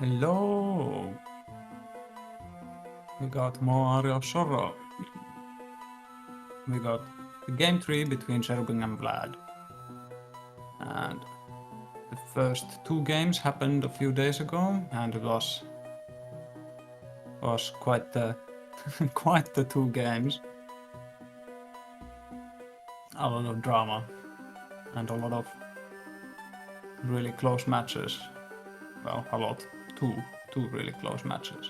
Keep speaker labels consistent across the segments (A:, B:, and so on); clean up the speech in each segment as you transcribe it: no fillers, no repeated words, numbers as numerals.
A: Hello! We got more Aria Shorro. We got the game 3 between Cherubim and Vlad. And the first two games happened a few days ago, and it was quite the quite the two games. A lot of drama and a lot of really close matches. Well, a lot. Two really close matches.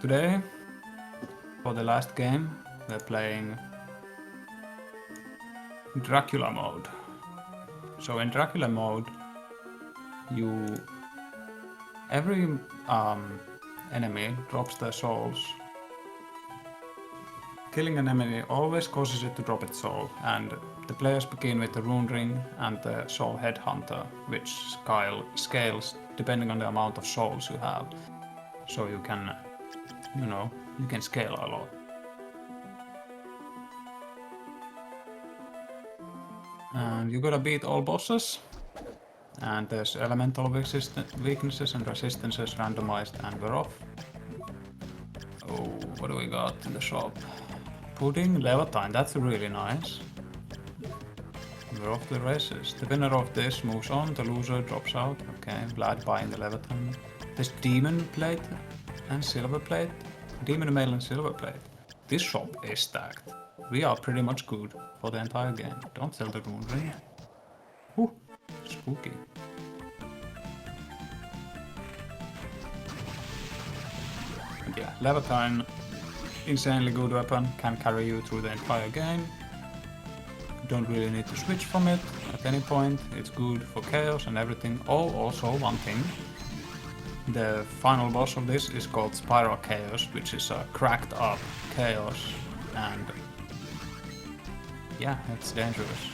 A: Today, for the last game, we're playing Dracula mode. So in Dracula mode, every enemy drops their souls. Killing an enemy always causes it to drop its soul, and the players begin with the rune ring and the soul headhunter, which scales depending on the amount of souls you have. So you can, you can scale a lot. And you gotta beat all bosses, and there's elemental weaknesses and resistances randomized, and we're off. Oh, what do we got in the shop? Pudding, Levantine, that's really nice. We're off to the races. The winner of this moves on, the loser drops out. Okay, Vlad buying the Levantine. There's Demon Plate and Silver Plate. Demon Mail and Silver Plate. This shop is stacked. We are pretty much good for the entire game. Don't sell the rune ring. Ooh, spooky. And yeah, Levantine, insanely good weapon, can carry you through the entire game. Don't really need to switch from it at any point. It's good for chaos and everything. Oh, also one thing. The final boss of this is called Spiral Chaos, which is a cracked up chaos, and yeah, it's dangerous.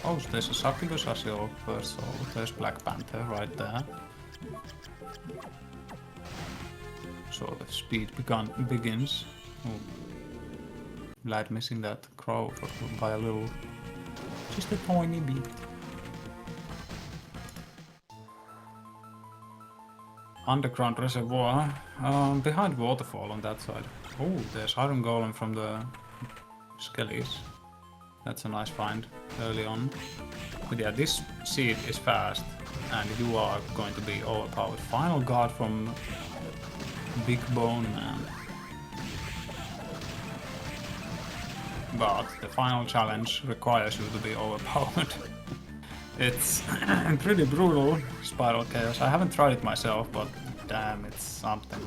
A: Oh, so there's a Succubus Asio first soul. There's Black Panther right there. So the speed begins. Oh. Vlad missing that crow by a little, just a tiny bit. Underground reservoir, behind waterfall on that side. Oh, there's Iron Golem from the Skellies. That's a nice find early on. But yeah, this seed is fast, and you are going to be overpowered. Final guard from Big Bone Man. But the final challenge requires you to be overpowered. It's pretty brutal, Spiral Chaos. I haven't tried it myself, but damn, it's something.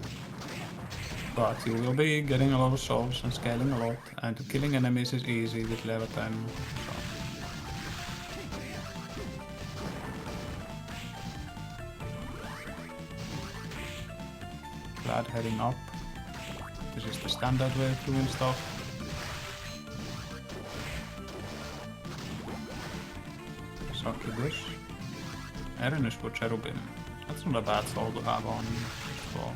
A: But you will be getting a lot of souls and scaling a lot, and killing enemies is easy with Levantine. So. Vlad heading up. This is the standard way of doing stuff. Succubus. Erinus for Cherubim. That's not a bad soul to have on for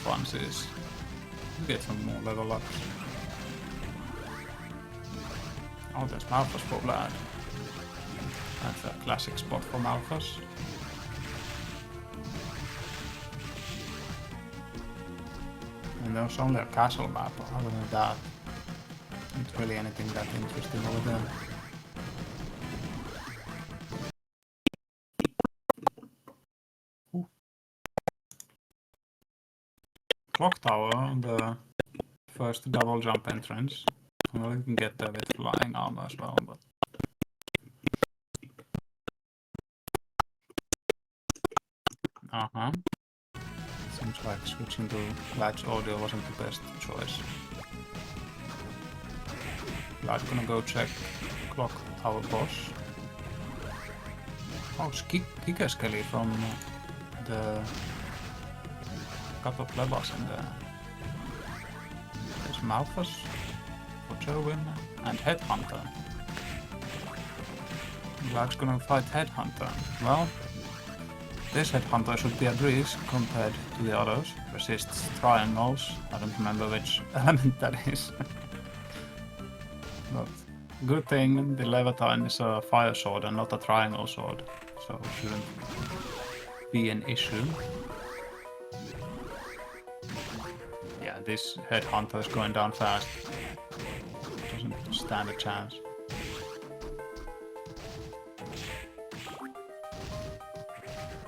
A: funsies. You get some more level ups. Oh, there's Malphas for Vlad. That's a classic spot for Malphas. And there's only a castle map, other than that, not really anything that interesting over there. Clock tower on the first double jump entrance. Well, you can get there with flying armor as well, but seems like switching to Vlad's audio wasn't the best choice. Vlad's gonna go check clock tower boss. Oh, it's Kika Skelly from the couple of plebas in there. There's Malphas for Cherubim and Headhunter. Vlad's gonna fight Headhunter. Well, this Headhunter should be at risk compared to the others. Resists triangles. I don't remember which element that is. But good thing the Levantine is a fire sword and not a triangle sword, so it shouldn't be an issue. Yeah, this headhunter is going down fast. Doesn't stand a chance.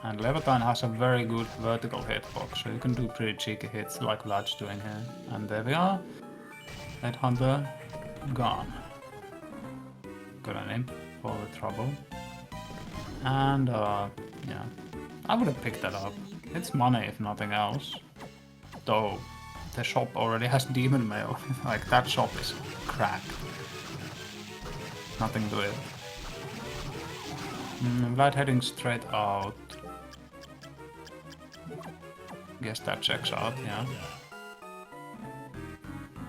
A: And Levantine has a very good vertical hitbox, so you can do pretty cheeky hits like Vlad's doing here. And there we are. Headhunter gone. Got an imp for the trouble. And yeah, I would have picked that up. It's money if nothing else. Though the shop already has demon mail. Like that shop is cracked. Nothing to it. Vlad heading straight out. Guess that checks out, yeah.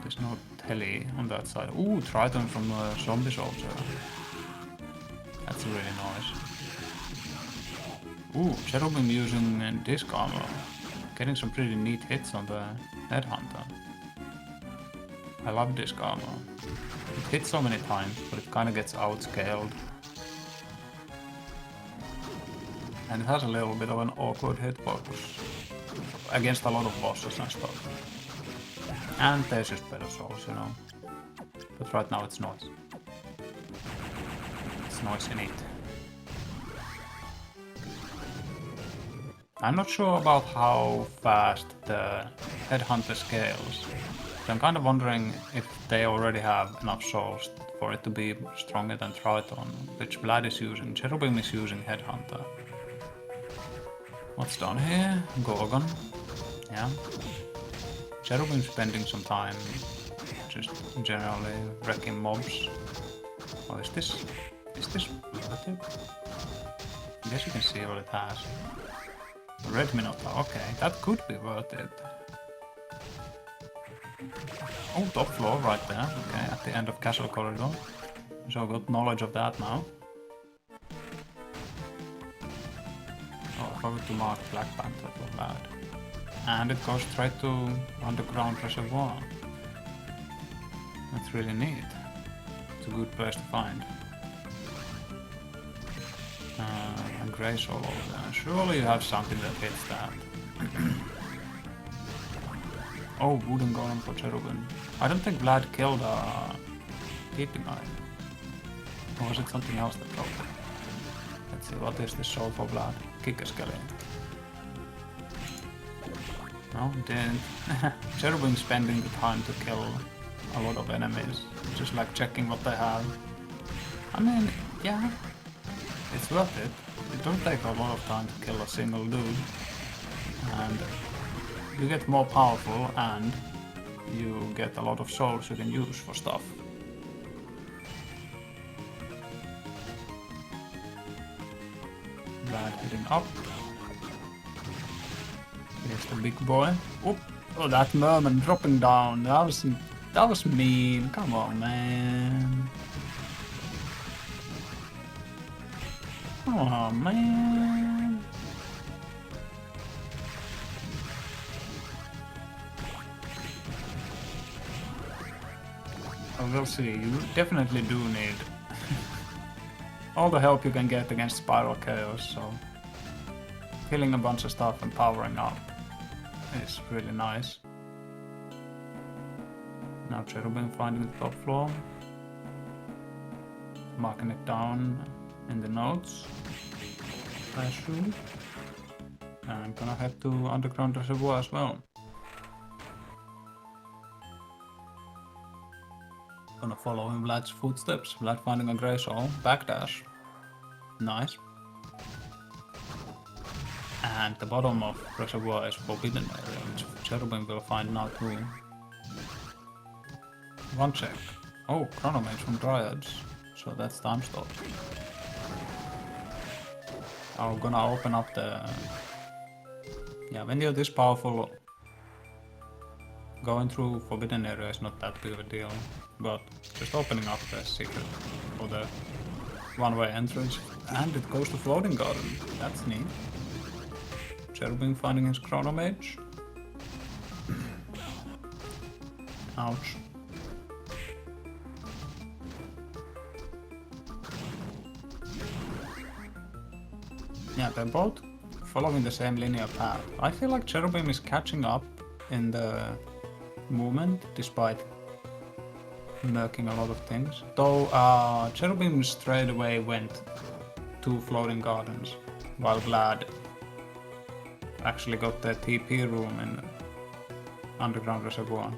A: There's no tele on that side. Ooh, Triton from Zombie Soldier. That's really nice. Ooh, Cherubim using disc armor. Getting some pretty neat hits on the Headhunter. I love disc armor. It hits so many times, but it kinda gets outscaled. And it has a little bit of an awkward hitbox against a lot of bosses and stuff. And there's just better souls, you know. But right now it's noise. It's noise in it. I'm not sure about how fast the Headhunter scales. So I'm kind of wondering if they already have enough souls for it to be stronger than Triton, which Vlad is using. Cherubim is using Headhunter. What's down here? Gorgon. Yeah. Cherubim spending some time just generally wrecking mobs. Oh, is this worth it? I guess you can see what it has. Red Minotaur, okay, that could be worth it. Oh, top floor right there, okay, at the end of Castle Corridor. So got knowledge of that now. Oh, I forgot to mark Black Panther for that. And it goes straight to Underground Reservoir. That's really neat. It's a good place to find. And Grey Soul over there. Surely you have something that hits that. Oh, Wooden Golem for Cherubim. I don't think Vlad killed a Keeping Eye. Or was it something else that broke it? Let's see, what is the soul for Vlad? Kick a skeleton. No, didn't. Cherubim spending the time to kill a lot of enemies. Just like checking what they have. I mean, yeah. It's worth it. It don't take a lot of time to kill a single dude. And you get more powerful and you get a lot of souls you can use for stuff. Vlad heading up. Here's the big boy. Oop. Oh, that merman dropping down. That was mean. Come on, man. Oh man. Oh, we'll see. You definitely do need all the help you can get against Spiral Chaos, so killing a bunch of stuff and powering up is really nice. Now Cherubim finding the top floor. Marking it down in the notes, I assume. And I'm gonna head to Underground Reservoir as well. Gonna follow in Vlad's footsteps. Vlad finding a Grey Soul. Backdash. Nice. And the bottom of Reservoir is Forbidden Area, which Cherubim will find now too. One check. Oh, Chronomage from Dryads. So that's time stop. I'm gonna open up the... Yeah, when you're this powerful, going through Forbidden Area is not that big of a deal. But just opening up the secret for the one-way entrance. And it goes to Floating Garden. That's neat. Cherubim finding his Chronomage. Ouch. Yeah, they're both following the same linear path. I feel like Cherubim is catching up in the movement, despite murking a lot of things. Though Cherubim straight away went to Floating Gardens, while Vlad actually got the TP room in Underground Reservoir.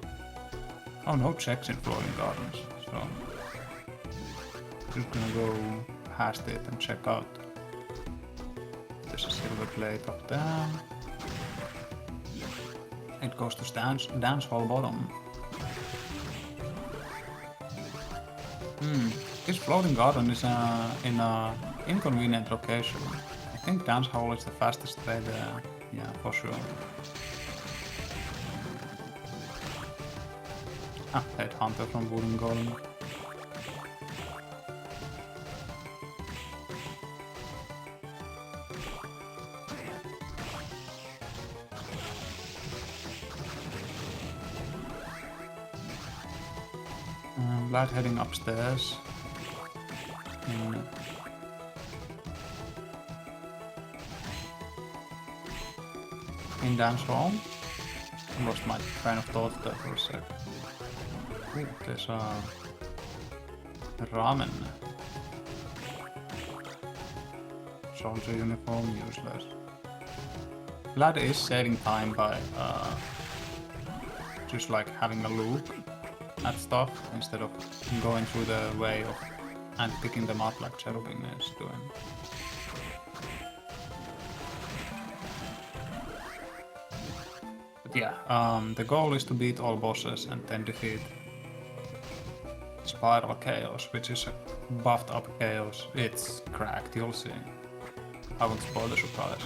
A: Oh, no checks in Floating Gardens, so just gonna go past it and check out. There's a silver plate up there. It goes to dance hall bottom. This Floating Garden is in an inconvenient location. I think dance hall is the fastest way there. Yeah, for sure. Ah, Headhunter from Wooden Golem. Vlad heading upstairs. In dance hall. Lost my train of thought there for a sec. Ooh, there's a ramen. Soldier uniform, useless. Vlad is saving time by just like having a look at stuff instead of going through the way of and picking them up like Cherubim is doing. But yeah, the goal is to beat all bosses and then defeat Spiral Chaos, which is a buffed up Chaos. It's cracked, you'll see. I won't spoil the surprise.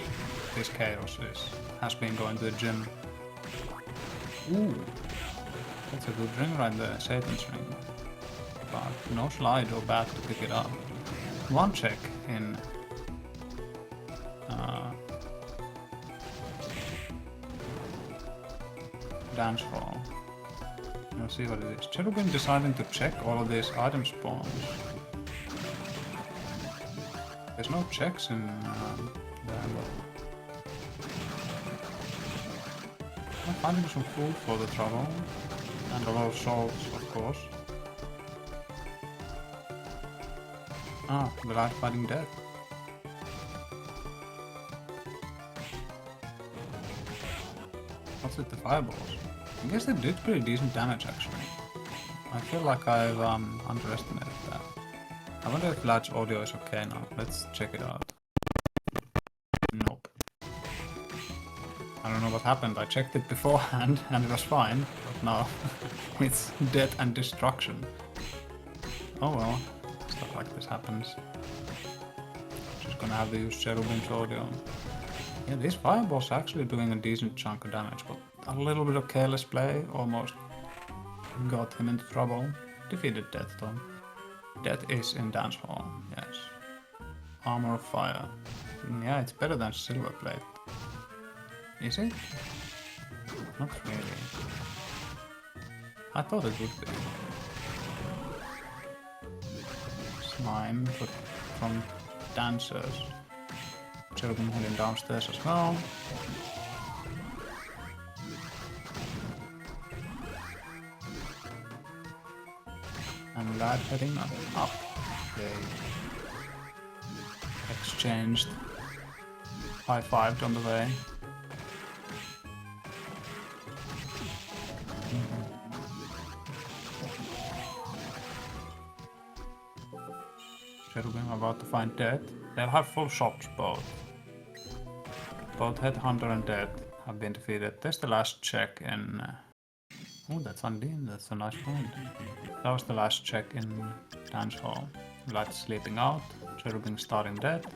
A: This Chaos has been going to the gym. Ooh, that's a good ring right there, Satan's ring. But no slide or bat to pick it up. One check in dance hall. Let's see what it is. Cherubim deciding to check all of these item spawns. There's no checks in there. I'm finding some food for the trouble. And a lot of souls, of course. Ah, Vlad fighting death. What's with the fireballs? I guess they did pretty decent damage actually. I feel like I've underestimated that. I wonder if Vlad's audio is okay now. Let's check it out. Nope. I don't know what happened. I checked it beforehand and it was fine. But now it's death and destruction. Oh well. Stuff like this happens. Just gonna have to use Cherubim's audio. Yeah, these fireballs are actually doing a decent chunk of damage, but a little bit of careless play almost got him into trouble. Defeated Death though. Death is in dance hall, yes. Armor of fire. Yeah, it's better than silver plate. Is it? Not really. I thought it would be. Slime, but from dancers. Cherubim heading downstairs as well. And Vlad heading up. They exchanged high-fived on the way. Cherubim about to find Death. They'll have full shots both. Both Headhunter and Death have been defeated. There's the last check in... Oh, that's Undine, that's a nice point. That was the last check in Dance Hall. Vlad sleeping out, Cherubim starting dead.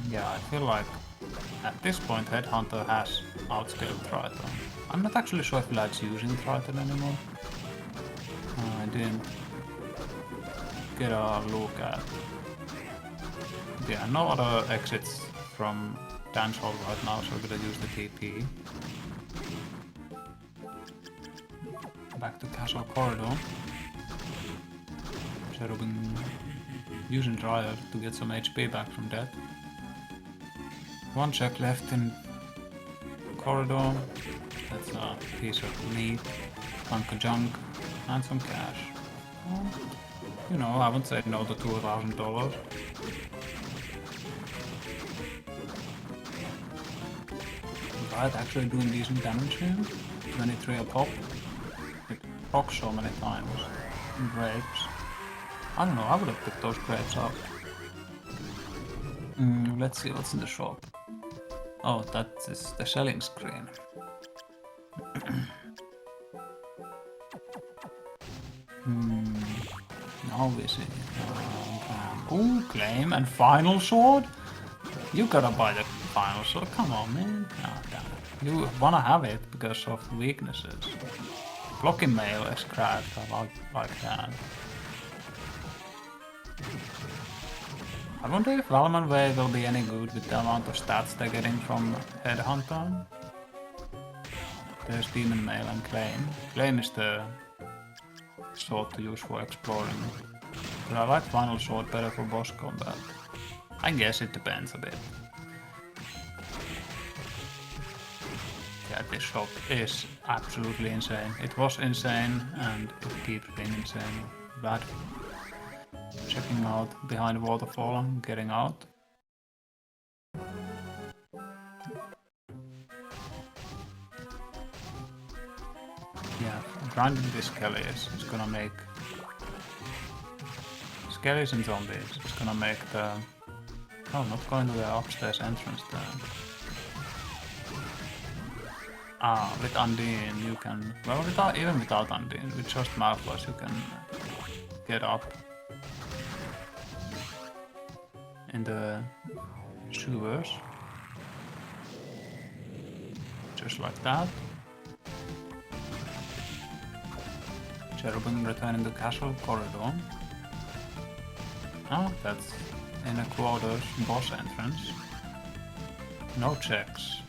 A: Yeah, I feel like at this point Headhunter has outscaled Triton. I'm not actually sure if Vlad's using Triton anymore. I didn't get a look at. Yeah, no other exits from Dance Hall right now, so we're gonna use the TP. Back to Castle Corridor. Cherubim using trial to get some HP back from that. One check left in corridor. That's a piece of meat, hunk of junk, and some cash. You know, I wouldn't say no to $2,000. Vlad actually doing decent damage here. 23 a pop. It procs so many times. And grapes. I don't know, I would have picked those grapes up. Let's see what's in the shop. Oh, that is the selling screen. Now we see. Ooh, claim and final sword? You gotta buy the final sword, come on man. Oh, damn it. You wanna have it because of weaknesses. Blocking mail is cracked, I like that. I wonder if Valman Way will be any good with the amount of stats they're getting from Headhunter. There's Demon Mail and Claim. Claim is the sword to use for exploring. But I like Final Sword better for boss combat. I guess it depends a bit. Yeah, this shop is absolutely insane. It was insane and it keeps being insane. Bad. Checking out behind the waterfall and getting out. Yeah, grinding these skellies is gonna make... Skellies and zombies is gonna make the... Oh, not going to the upstairs entrance there. Ah, with Undine you can... Well, even without Undine, with just Malphite you can get up in the sewers. Just like that. Cherubim returning to castle corridor. Oh, that's in a quarters boss entrance. No checks.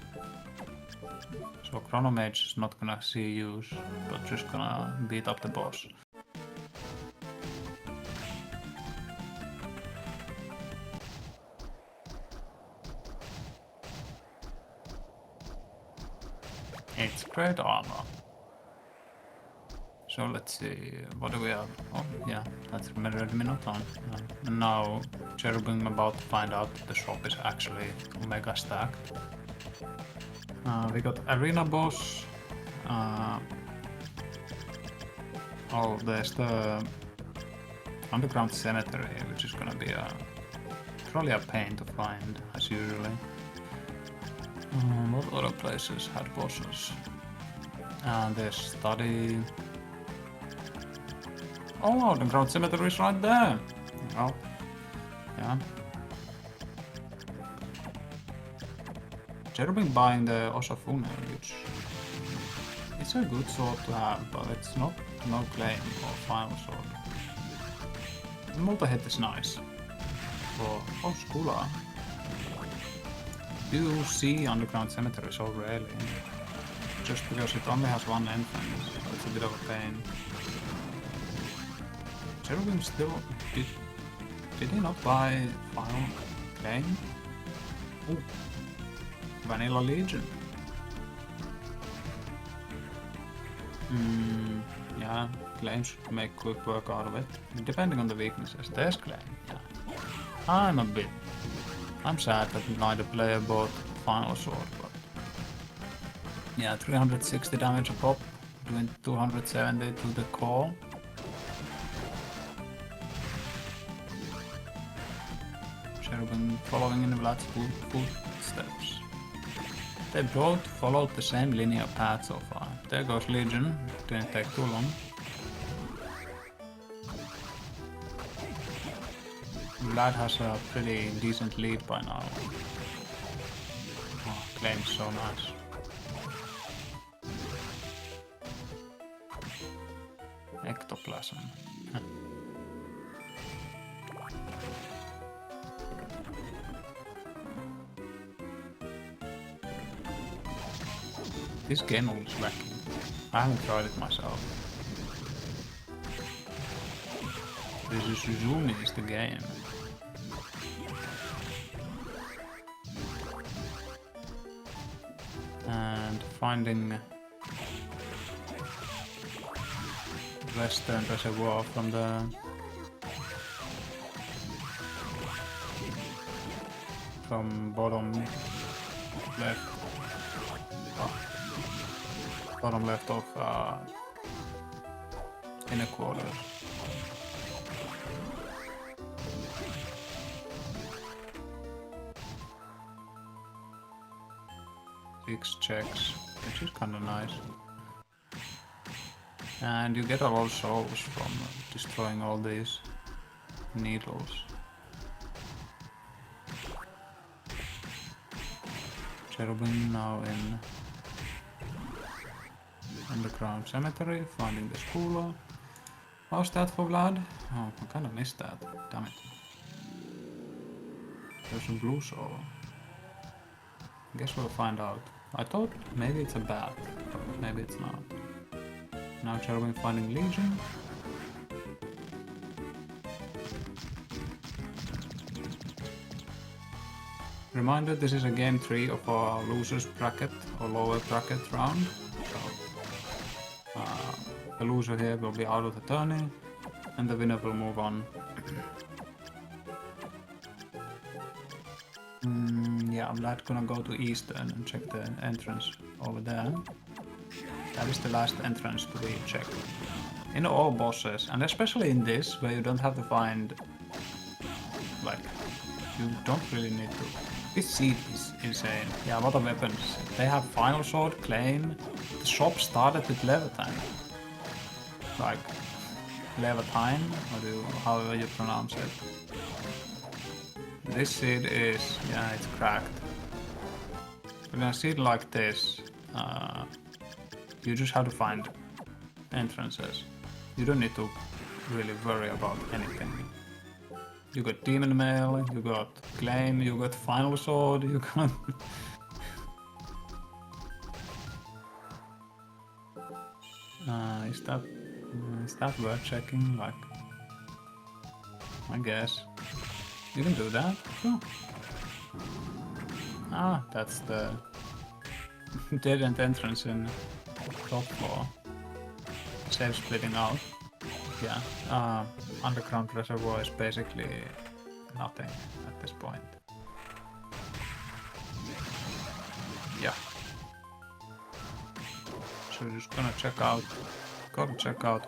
A: So Chronomage is not gonna see use, but just gonna beat up the boss. It's great armor. So let's see, what do we have? Oh yeah, that's Red Minotaur. And now Cherubim about to find out that the shop is actually Omega stacked. We got Arena boss. Oh, there's the Underground Cemetery, which is gonna be probably a pain to find, as usually. What other places had bosses? There's Study. Oh, the Underground Cemetery is right there! Well, yeah. Cherubim buying the Osafune, which it's a good sword to have, but it's not no claim or final sword. The multi-hit is nice. For Skula. You see Underground Cemetery so rarely, just because it only has one entrance, so it's a bit of a pain. Cherubim still... Did he not buy final claim? Ooh. Vanilla Legion. Yeah, claim should make quick work out of it, depending on the weaknesses. There's claim, yeah. I'm sad that neither player bought final sword, but... Yeah, 360 damage a pop, doing 270 to the core. Cherubim following in Vlad's footsteps. They both followed the same linear path so far. There goes Legion, didn't take too long. Vlad has a pretty decent lead by now. Oh, claim's so nice. Ectoplasm. This game looks wacky. I haven't tried it myself. This is Suzumi is the game. finding Western Reservoir from the bottom left. Bottom left of inner quarters. Six checks, which is kinda nice. And you get a lot of souls from destroying all these needles. Cherubim now in underground cemetery, finding the schooler. How's that for Vlad? Oh, I kinda missed that. Damn it. There's some blue soul. Guess we'll find out. I thought maybe it's a bat, but maybe it's not. Now Cherubim finding Legion. Reminder, this is a game 3 of our losers bracket or lower bracket round. So the loser here will be out of the tourney and the winner will move on. Yeah, I'm not gonna go to Eastern and check the entrance over there. That is the last entrance to be checked. In all bosses, and especially in this, where you don't have to find... like, you don't really need to... This seat is insane. Yeah, a lot of weapons. They have Final Sword, Claim. The shop started with Levitine. Like, Levitine, or however you pronounce it. This seed is, yeah, it's cracked. When a seed like this, you just have to find entrances. You don't need to really worry about anything. You got Demon Mail, you got Claim, you got Final Sword, you got... is that worth checking? Like, I guess. You can do that? Sure. Ah, that's the dead end entrance in top floor. Save splitting out. Yeah, underground reservoir is basically nothing at this point. Yeah. So we're just gonna check out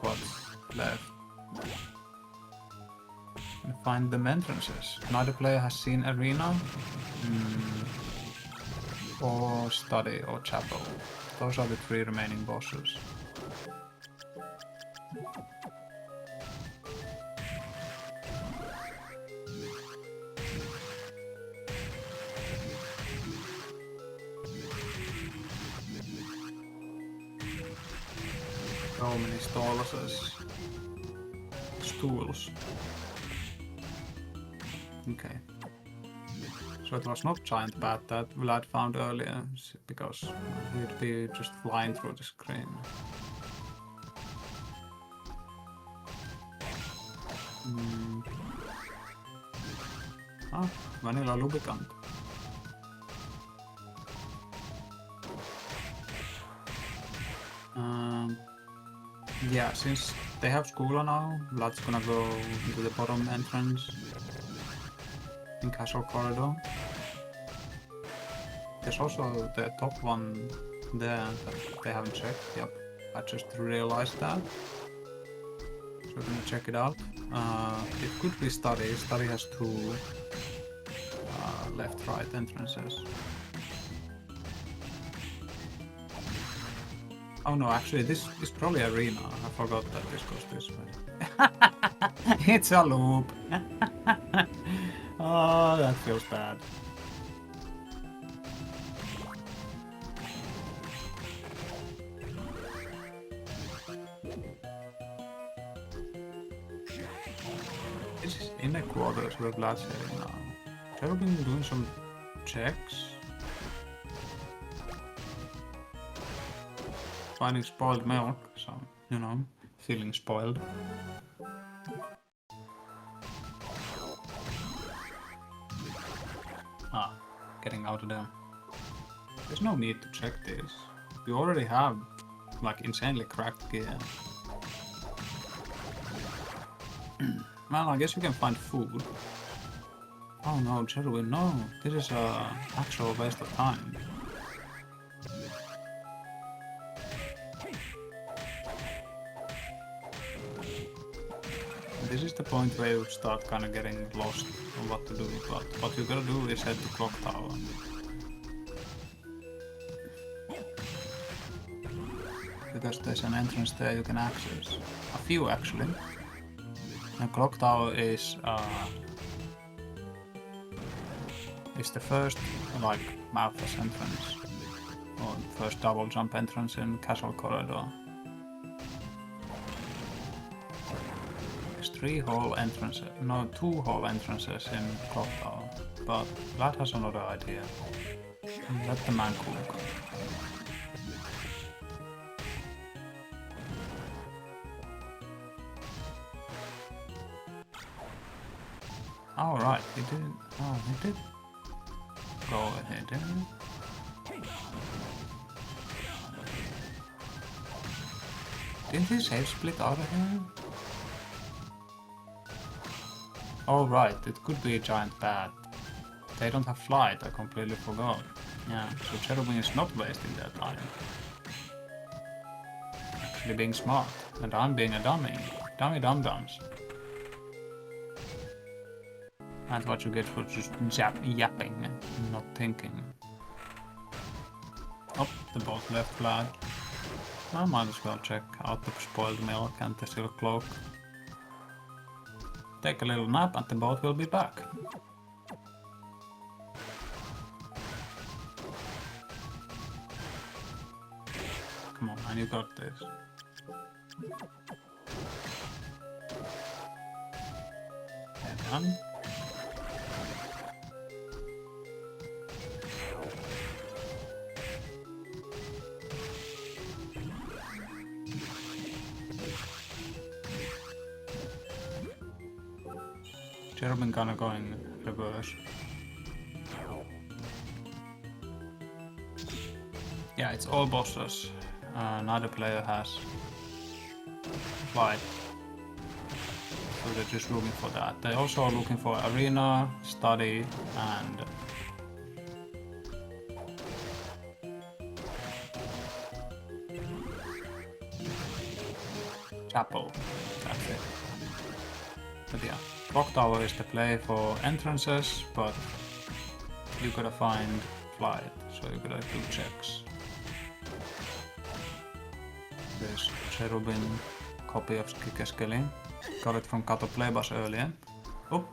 A: what's left. And find them entrances. Neither player has seen Arena, or Study, or Chapel. Those are the 3 remaining bosses. So many stools. Okay. So it was not giant bat that Vlad found earlier, because he'd be just flying through the screen. Ah, vanilla lubricant. Yeah, since they have Schooler now, Vlad's gonna go into the bottom entrance in Castle Corridor. There's also the top one there that they haven't checked. Yep, I just realized that. So we're gonna check it out. It could be Study. Study has 2 left-right entrances. Oh no, actually this is probably Arena. I forgot that this goes this way. It's a loop. Oh, that feels bad. This is inner quarters where Vlad's heading now. Cherubim doing some checks. Finding spoiled milk, so, you know, feeling spoiled. Ah, getting out of there. There's no need to check this. You already have like insanely cracked gear. Well, I guess you can find food. Oh no, Cherubim, no! This is a actual waste of time. This is the point where you start kind of getting lost on what to do, but what you gotta do is head to Clock Tower. Because there's an entrance there you can access. A few actually. And Clock Tower is the first like mouthless entrance, or first double jump entrance in Castle Corridor. There's 2 hole entrances in Clock Tower, but Vlad has another idea. Let the man cook. Alright, he did. Oh, he did go ahead, didn't he? Didn't he save split out of here? Oh right, it could be a giant bat. They don't have flight, I completely forgot. Yeah, so Cherubim is not wasting their time. Actually being smart, and I'm being a dummy. Dummy dum-dums. That's what you get for just yapping and not thinking. Oh, the boat left Vlad. I might as well check out the spoiled milk and the silk cloak. Take a little nap and the boat will be back. Come on man, you got this. Head done. Cherubim kinda going reverse. Yeah, it's all bosses. Neither player has flight. So they're just looking for that. They're also looking for arena, study, and chapel. That's it. But yeah. Clock Tower is the play for entrances, but you gotta find flight, so you gotta do checks. There's Cherubim copy of SGLIVE. Got it from Kato Playbus earlier. Oh,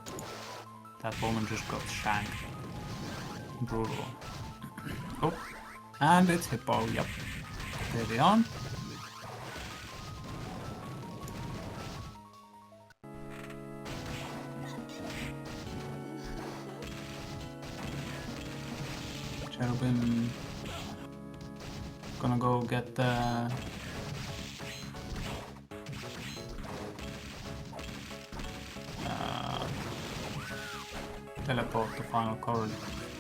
A: that woman just got shanked. Brutal. Oh, and it's Hippo, yep. Steady on. Cherubim gonna go get the teleport to final corridor,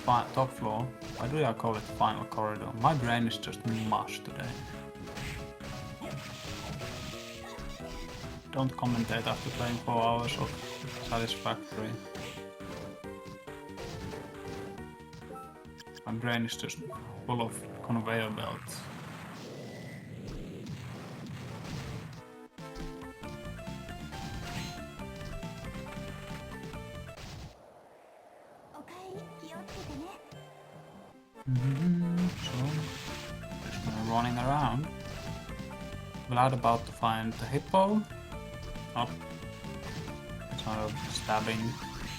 A: top floor. Why do I call it final corridor? My brain is just mush today. Don't commentate after playing 4 hours of Satisfactory. My brain is just full of conveyor belts. So, just running around. Vlad about to find the hippo. Oh, it's kind of stabbing.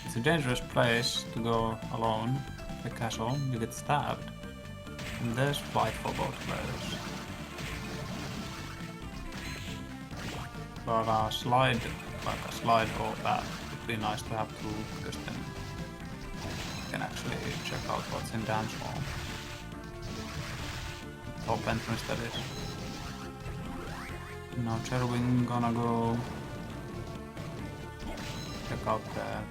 A: It's a dangerous place to go alone. The castle, you get stabbed. And there's flight for both players. But a slide, like a slide or path, would be nice to have too, because then you can actually check out what's in dance hall. Top entrance that is. Now Cherubim gonna go check out the...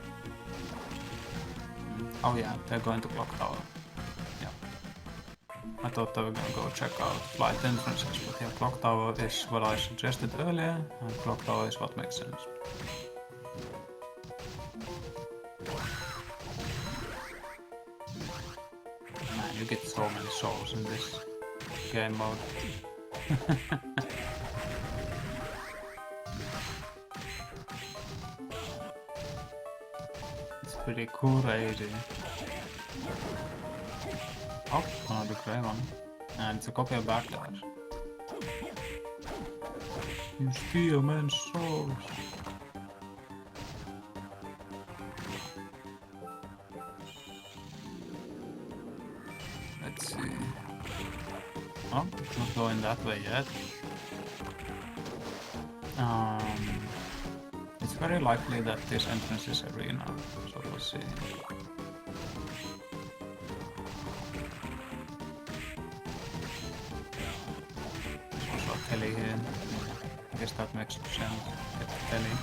A: Oh yeah, they're going to Clock Tower. Yeah. I thought I was gonna go check out flight entrances, but yeah, clock tower is what I suggested earlier, and clock tower is what makes sense. Man, you get so many souls in this game mode. It's pretty crazy. Oh, another grey one. And it's a copy of Baghdad. You steal men's souls. Let's see. Oh, not going that way yet. It's very likely that this entrance is arena, so we'll see. There's also a telly here. I guess that makes sense. Get the telly.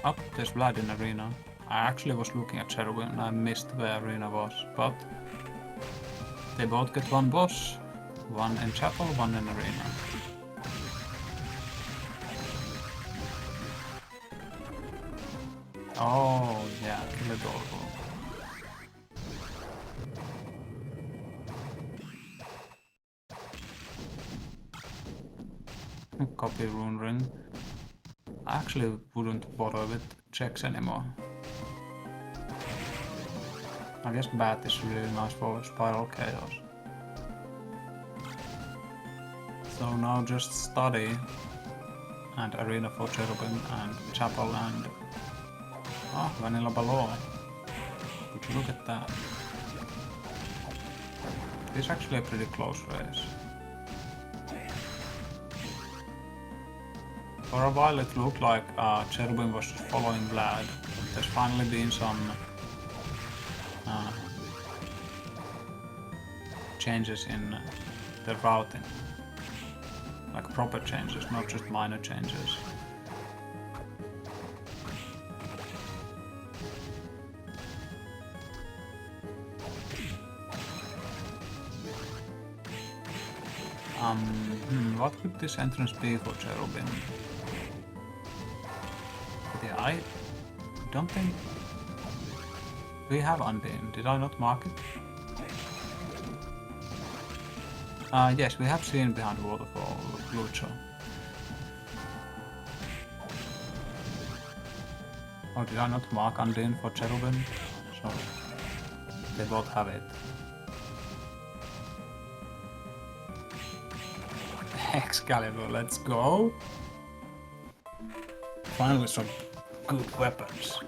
A: Oh, there's Vlad in arena. I actually was looking at Cherubim and I missed where arena was, but they both get one boss, one in chapel, one in arena. Oh, yeah, kill it all. Copy rune ring. I actually wouldn't bother with checks anymore. I guess bat is really nice for spiral chaos. So now just study and arena for Cherubim and chapel and vanilla below. Would you look at that? It's actually a pretty close race. For a while it looked like Cherubim was just following Vlad. There's finally been some changes in the routing. Like proper changes, not just minor changes. What could this entrance be for Cherubim? Yeah, I don't think we have Undine. Did I not mark it? Yes, we have seen behind the waterfall Lucho. Oh, did I not mark Undine for Cherubim? So they both have it. Excalibur, let's go! Finally some good weapons.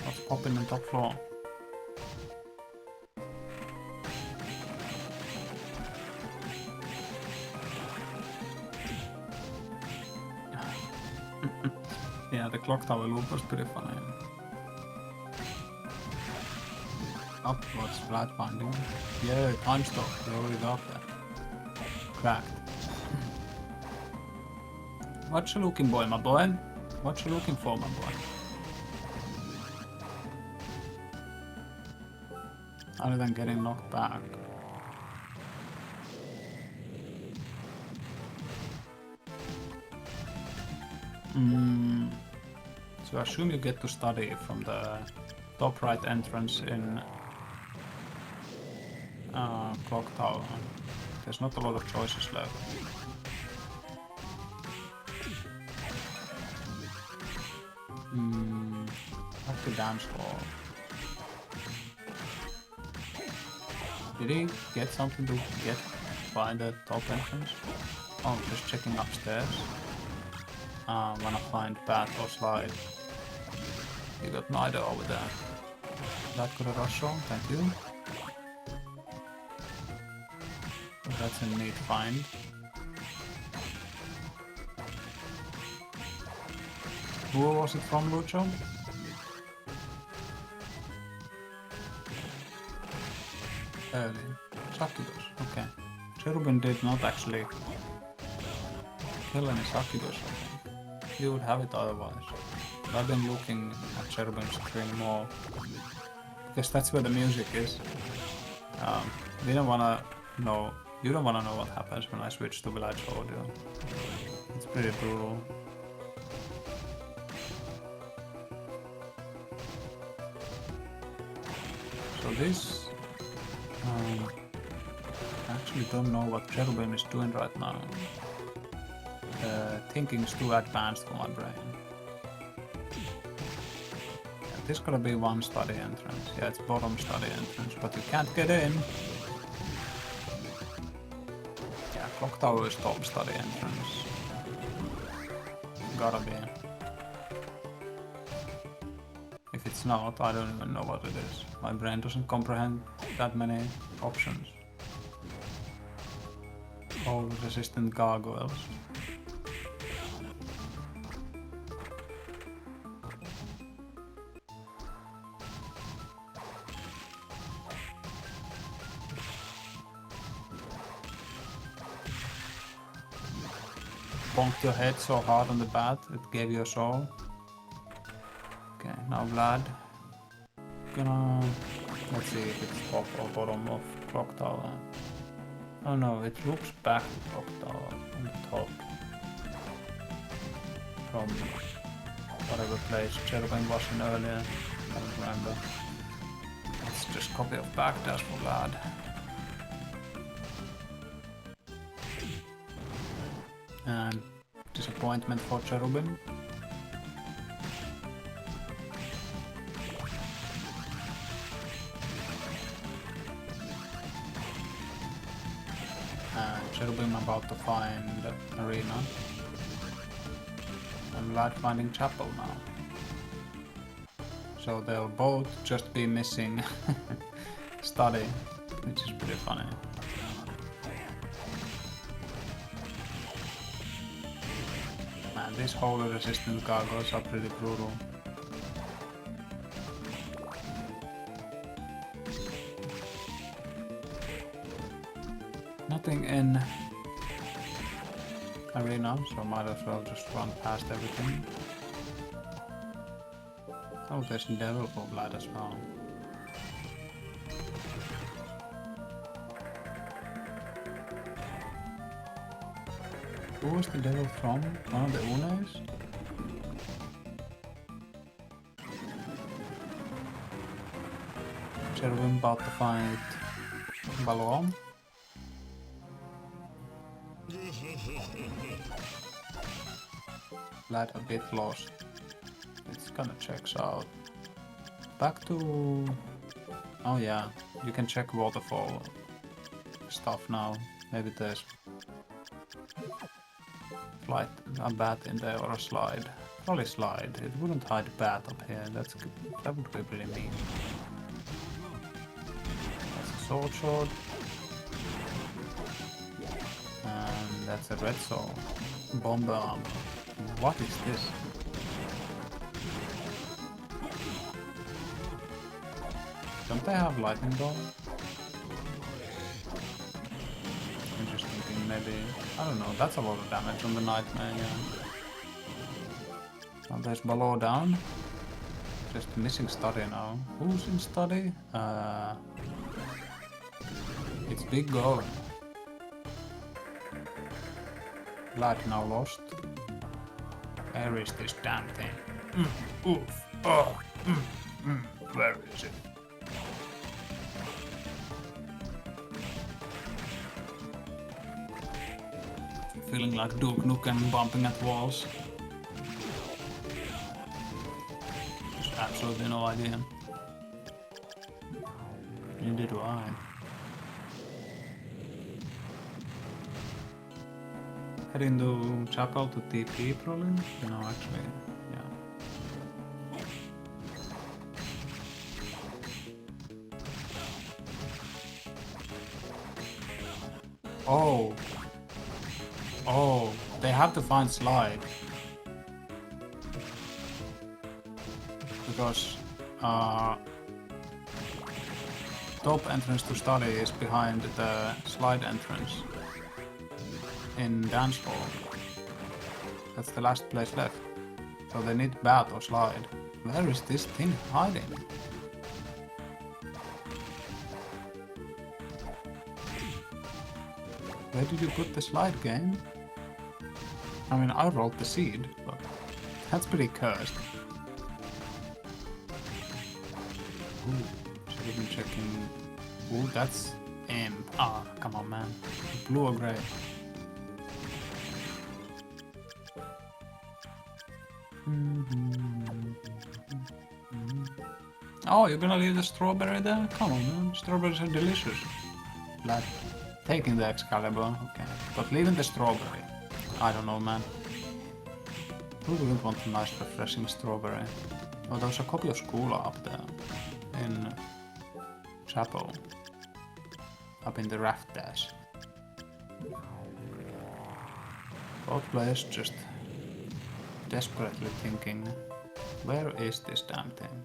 A: Let's pop in the top floor. Yeah, the clock tower loop was pretty funny. Up, what's Vlad finding? Yeah, time stop, we already got that. Cracked. What you looking boy, my boy? What you looking for, my boy? Other than getting knocked back. So I assume you get to study from the top right entrance in Clock Tower. There's not a lot of choices left. Back to dance hall. Did he get something to get by the top entrance? Oh, just checking upstairs. Wanna find path or slide. You got neither over there. That could have rushed on, thank you. That's a neat find. Who was it from, Lucho? Early. Sakidos, okay. Cherubim did not actually kill any Sakidos, I think. you would have it otherwise. But I've been looking at Cherubim's screen more because that's where the music is. We don't wanna know. You don't wanna know what happens when I switch to Vlad's audio. It's pretty brutal. So this, I actually don't know what Cherubim is doing right now. Thinking is too advanced for my brain. Yeah, this gotta be one study entrance. Yeah, it's bottom study entrance, but you can't get in. Yeah, clock tower is top study entrance. Gotta be. If it's not, I don't even know what it is. My brain doesn't comprehend that many options. All resistant gargoyles. Bonked your head so hard on the bat, it gave you a soul. Okay, now Vlad. Let's see if it's top or bottom of clock tower. Oh no, it looks back to clock tower on the top. From whatever place Cherubim was in earlier. I don't remember. Let's just copy of backdash for Vlad. And disappointment for Cherubim. Cherubim about to find Arena. And Vlad finding Chapel now. So they'll both just be missing study, which is pretty funny. Man, these holy resistant gargoyles are pretty brutal. Nothing in Arena, so might as well just run past everything. Oh, there's Devil for Vlad as well. Who was the Devil from? One of the Unes? Cherubim about to find Balloon. Vlad a bit lost. It's kinda checks out. Back to... Oh yeah, you can check waterfall stuff now. Maybe there's flight, a bat in there or a slide. Probably slide. It wouldn't hide bat up here. That's good. That would be really mean. That's a sword. And that's a red soul. Bomber armor. What is this? Don't they have lightning ball? I'm just thinking maybe... I don't know, that's a lot of damage on the Nightmare, yeah. Now there's below down. Just missing study now. Who's in study? It's Big Gold. Vlad now lost. Where is this damn thing? Oof. Oh. Where is it? Feeling like Duke Nukem bumping at walls. Just absolutely no idea. Neither do I. Heading to Chapel to TP probably? No, actually, yeah. Oh! Oh, they have to find slide. Because top entrance to study is behind the slide entrance in dance hall. That's the last place left. So they need bat or slide. Where is this thing hiding? Where did you put the slide, game? I mean, I rolled the seed, but that's pretty cursed. Ooh, should have been checking. Ooh, that's imp. Ah, come on, man. Blue or gray? Oh, you're gonna leave the strawberry there? Come on, man. Strawberries are delicious. Vlad, taking the Excalibur, okay. But leaving the strawberry. I don't know, man. Who wouldn't want a nice, refreshing strawberry? Oh, there's a copy of School up there. In Chapel. Up in the rafters. Both players just desperately thinking, where is this damn thing?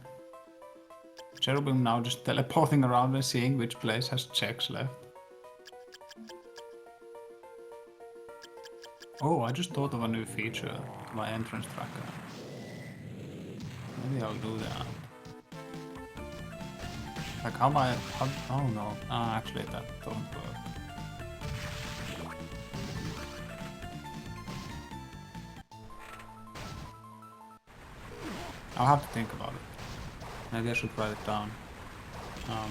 A: Cherubim now just teleporting around and seeing which place has checks left. Oh, I just thought of a new feature to my entrance tracker. Maybe I'll do that. Like how my... oh no, actually that don't work. I'll have to think about it. Maybe I should write it down.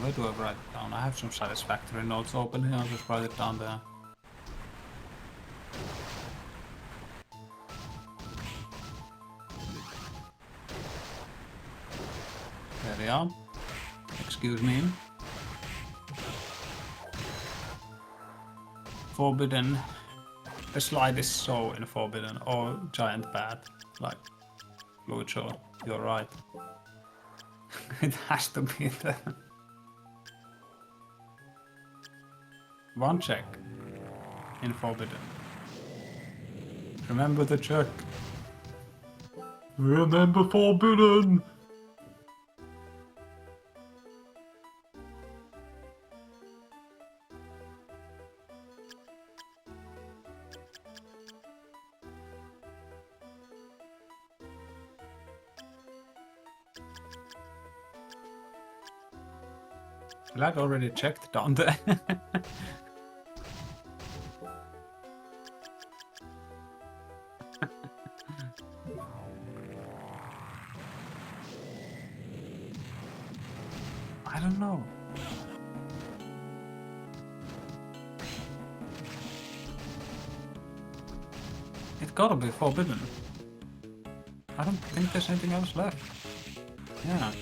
A: Where do I write it down? I have some satisfactory notes open here, I'll just write it down there. There we are. Excuse me. Forbidden. The slide is so in forbidden. Or giant bat. Like, Lucho, you're right. It has to be there. One check in forbidden. Remember the check. Remember forbidden. Vlad already checked down there. I don't know. It gotta be forbidden. I don't think there's anything else left. Yeah.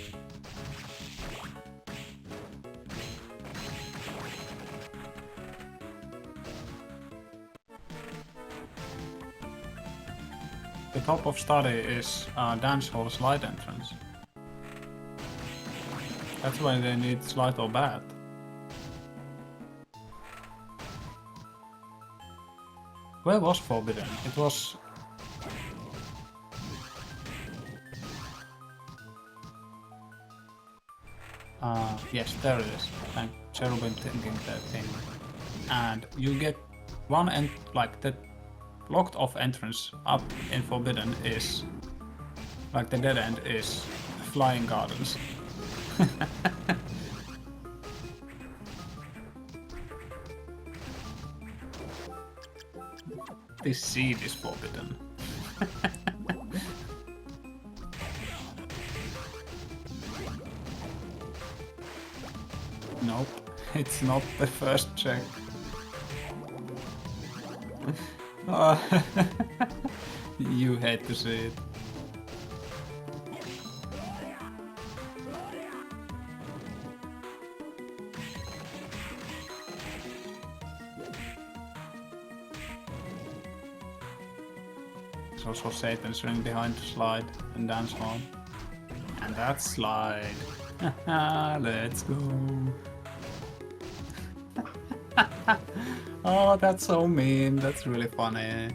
A: The top of study is dance hall slide entrance. That's why they need slide or bat. Where was forbidden? It was... yes, there it is. Thank Cherubim thinking that thing. And you get one and like the locked off entrance up in forbidden is like the dead end is Flying Gardens. This seed is forbidden. Nope, it's not the first check. You hate to see it. There's also Satan's ring behind the slide and dance hall. And that slide. Let's go. Oh, that's so mean. That's really funny.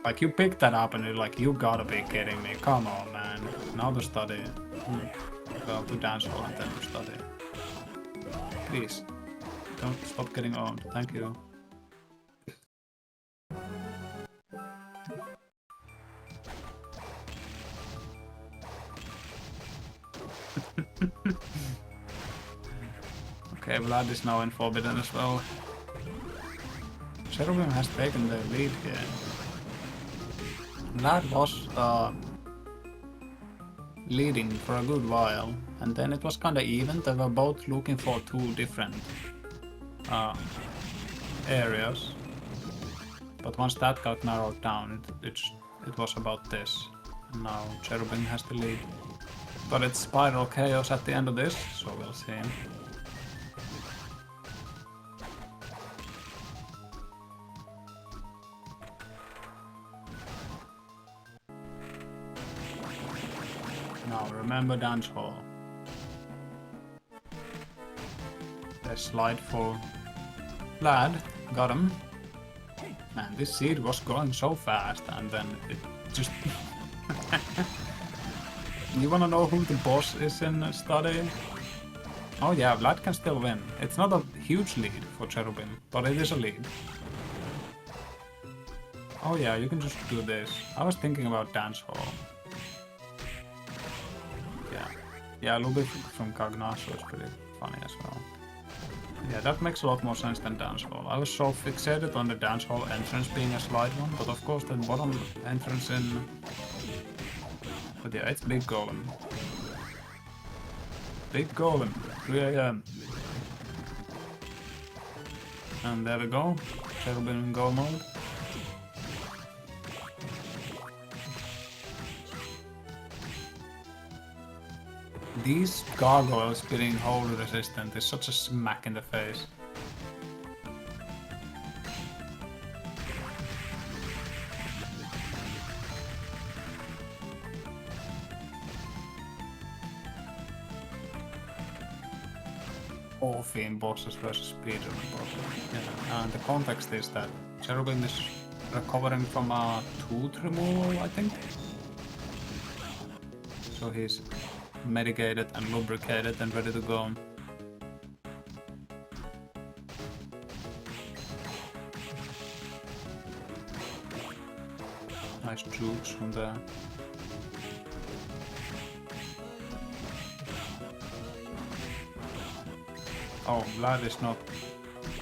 A: Like, you picked that up and you're like, you gotta be kidding me. Come on, man. Now to study. Go to dance hall and then to study. Please. Don't stop getting owned. Thank you. Okay, Vlad is now in Forbidden as well. Cherubim has taken the lead here. Vlad was leading for a good while, and then it was kinda even. They were both looking for two different areas. But once that got narrowed down, it was about this. And now Cherubim has the lead. But it's Spiral Chaos at the end of this, so we'll see. Now remember dance hall. There's slide for Vlad, got him. Man, this seed was going so fast and then it just... You wanna know who the boss is in Study? Oh yeah, Vlad can still win. It's not a huge lead for Cherubim, but it is a lead. Oh yeah, you can just do this. I was thinking about dance hall. Yeah, a little bit from Cagnasso is pretty funny as well. Yeah, that makes a lot more sense than dance hall. I was so fixated on the dance hall entrance being a slide one, but of course the bottom entrance in... But yeah, it's Big Golem. Big Golem, 3 AM. And there we go, Cherubim in go mode. These gargoyles being hold resistant is such a smack in the face. Orphean bosses versus speedrun bosses. Yeah. And the context is that Cherubim is recovering from a tooth removal, I think. So he's medicated and lubricated and ready to go. Nice jukes from there. Oh, Vlad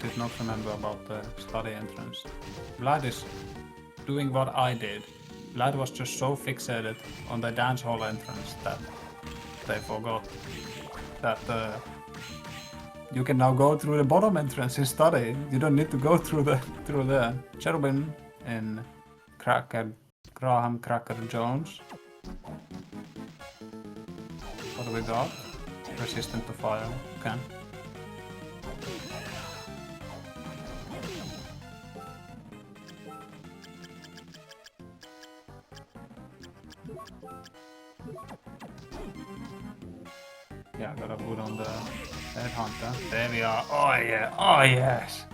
A: did not remember about the study entrance. Vlad is doing what I did. Vlad was just so fixated on the dance hall entrance that they forgot that you can now go through the bottom entrance in study. You don't need to go through the Cherubim in Graham Cracker Jones. What do we got? Resistant to fire. Okay. Yeah, gotta put on the headhunter. There we are. Oh yeah. Oh yes.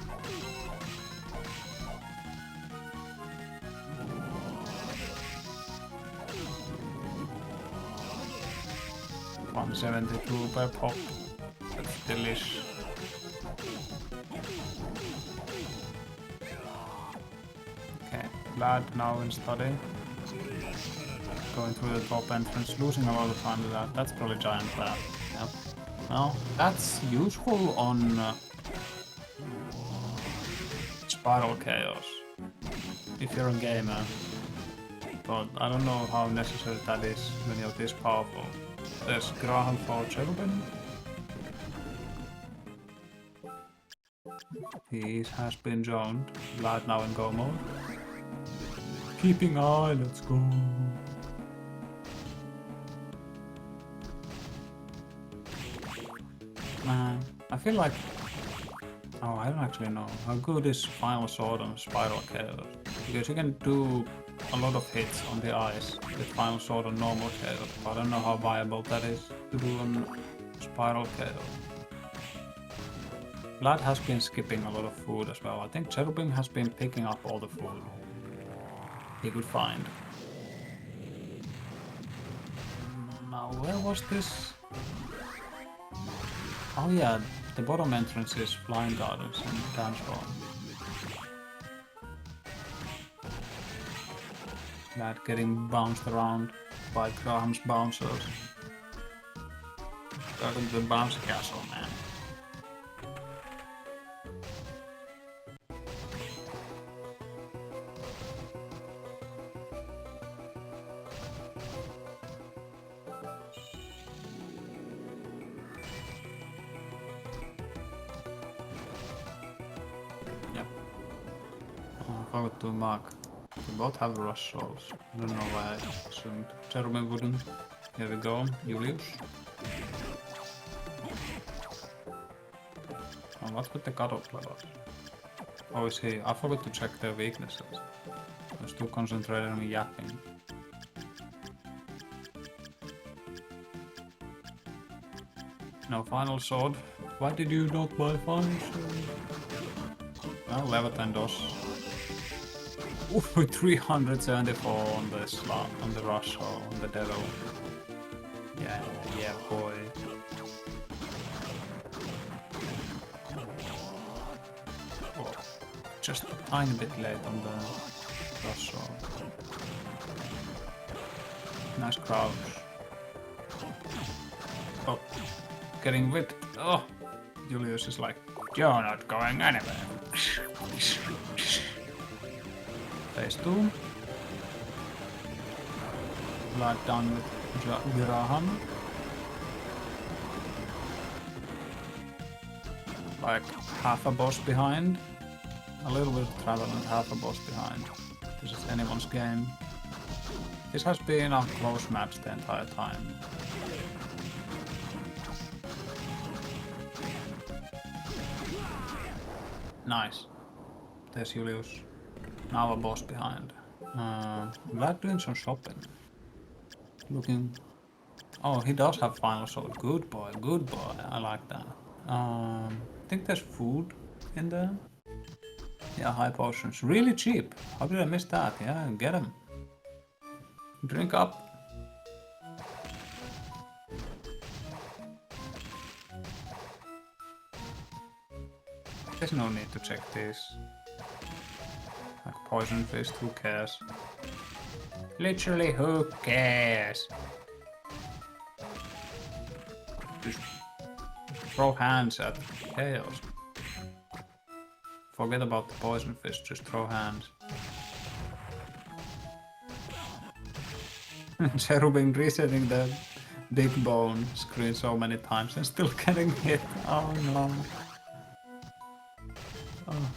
A: $172 per pop. That's delish. Okay, Vlad now in study. Going through the top entrance, losing a lot of time to that. That's probably giant Vlad. Yep. Well, that's useful on Spiral Chaos if you're a gamer, but I don't know how necessary that is when you're this powerful. There's Graham for Cherubim. He has been zoned. Vlad now in go mode. Keeping eye, let's go. I feel like... Oh, I don't actually know. How good is Final Sword on Spiral Chaos? Because you can do a lot of hits on the ice with Final Sword on normal Chaos, but I don't know how viable that is to do on Spiral Chaos. Vlad has been skipping a lot of food as well. I think Cherubim has been picking up all the food he could find. Now, where was this? Oh yeah, the bottom entrance is Flying Gardens and Dance Hall. Vlad getting bounced around by Graham's bouncers. Starting the bounce castle, man. forgot to mark. They both have rush souls. I don't know why I assumed Cherubim wouldn't. Here we go, Julius. Oh, what's with the cutoff level? Oh, is he? I forgot to check their weaknesses. I was too concentrated on yapping. No final sword. Why did you not buy final sword? Well, Leviathan does. Ooh, 374 on the slot, on the rush or on the devil. Yeah, yeah, boy. Oh, just a tiny bit late on the rush or. Nice crouch. Oh, getting whipped. Oh, Julius is like, you're not going anywhere. Phase 2. Vlad done with Girahan. Like half a boss behind. A little bit of travel and half a boss behind. This is anyone's game. This has been a close match the entire time. Nice. There's Julius. Now a boss behind. Vlad doing some shopping. Looking. Oh, he does have final sword. Good boy, good boy. I like that. I think there's food in there. Yeah, high potions. Really cheap. How did I miss that? Yeah, get him. Drink up. There's no need to check this. Like poison fist, who cares? Literally, who cares? Just throw hands at chaos. Forget about the poison fist, just throw hands. Cherubim resetting the big bone screen so many times and still getting hit. Oh no. Oh.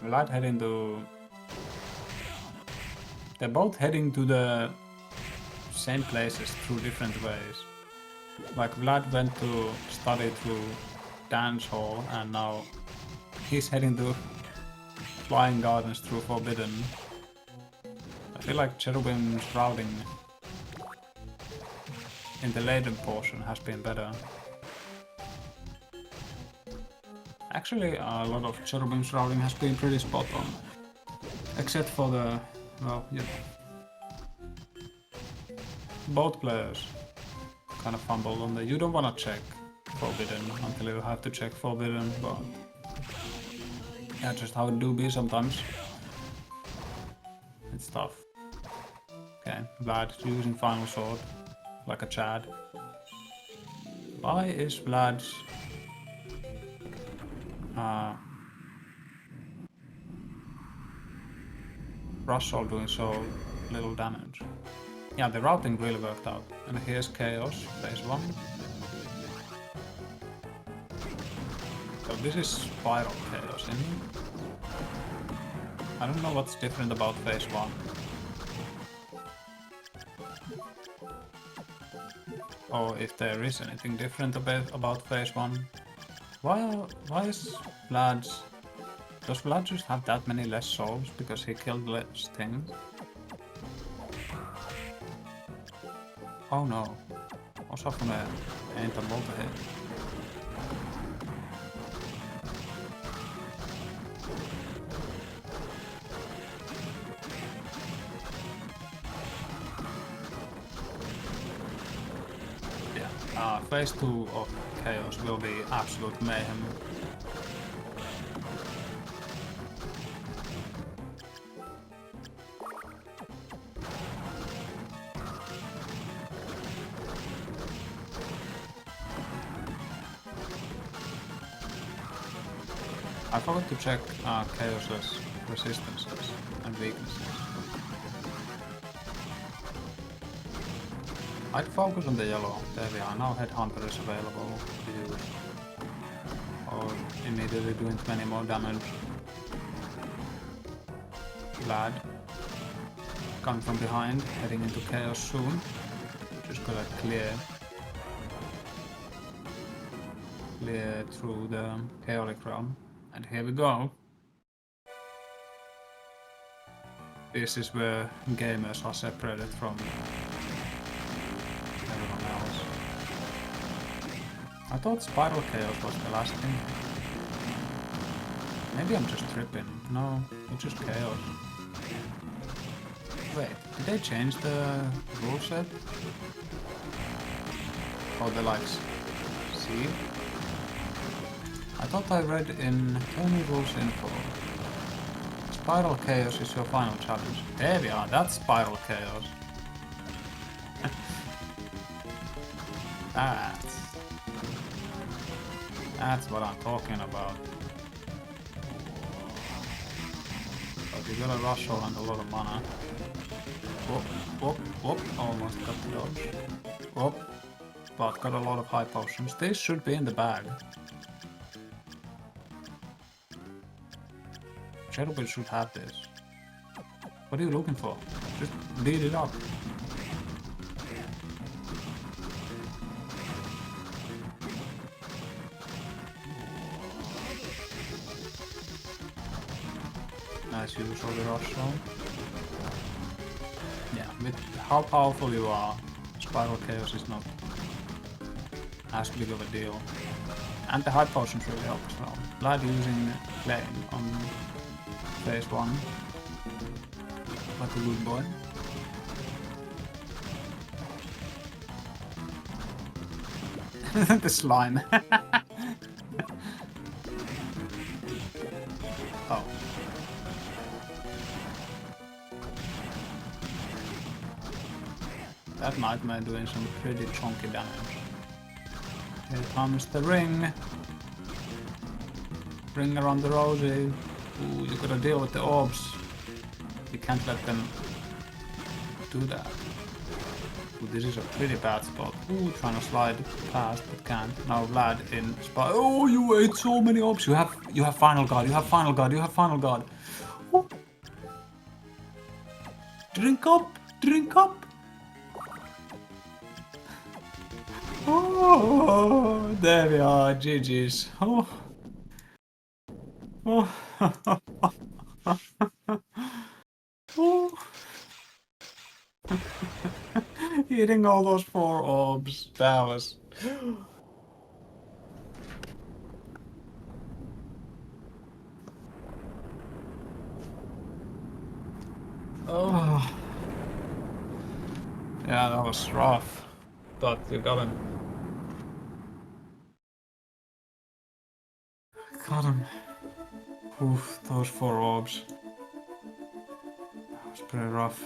A: Vlad heading to... They're both heading to the same places through different ways. Like Vlad went to study through dance hall and now he's heading to flying gardens through Forbidden. I feel like Cherubim's routing in the later portion has been better. Actually, a lot of Cherubim's routing has been pretty spot on. Except for the... well, yeah. Both players kind of fumbled on the... You don't wanna check Forbidden until you have to check Forbidden, but... yeah, just how it do be sometimes. It's tough. Okay, Vlad using final sword. Like a Chad. Why is Vlad's... Russell doing so little damage? Yeah, the routing really worked out. And here's Chaos, phase 1. So this is Spiral Chaos, isn't it? I don't know what's different about phase 1. Or if there is anything different about phase 1. Why is Vlad's... Does Vlad just have that many less souls because he killed less things? Oh no. Osa van de inte bolta hit. Yeah, phase 2 of Chaos will be absolute mayhem. I forgot to check Chaos's resistances and weaknesses. I'd focus on the yellow. There we are. Now Headhunter is available to use. Or immediately doing 20 more damage. Vlad. Coming from behind, heading into chaos soon. Just gotta clear through the chaotic realm. And here we go. This is where gamers are separated from everyone else. I thought Spiral Chaos was the last thing. Maybe I'm just tripping. No, it's just Chaos. Wait, did they change the rule set? Oh, the likes. See? I thought I read in Tony Rules Info. Spiral Chaos is your final challenge. There we are, that's Spiral Chaos. That's what I'm talking about. But you gotta rush around a lot of mana. Whoop, whoop, whoop, almost got the dodge. Whoop, but got a lot of high potions. This should be in the bag. Cherubim should have this. What are you looking for? Just beat it up. Nice use of the rush zone. Yeah, with how powerful you are, Spiral Chaos is not as big of a deal. And the high potions really help as well. Vlad using Flame on phase 1. Like a good boy. The slime. Oh. That Nightmare doing some pretty chunky damage. Here comes the ring. Ring around the rosy. Ooh, you gotta deal with the orbs. You can't let them do that. Ooh, this is a pretty bad spot. Ooh, trying to slide past, but can't. Now Vlad in spot. Oh, you ate so many orbs. You have final guard. You have final guard. You have final guard. Ooh. Drink up. Drink up. Oh, there we are. GG's. Oh. Oh. Oh. Eating all those 4 orbs. That was... Oh. Yeah, that was rough. But you got him. Got him. Oof, those 4 orbs. That was pretty rough.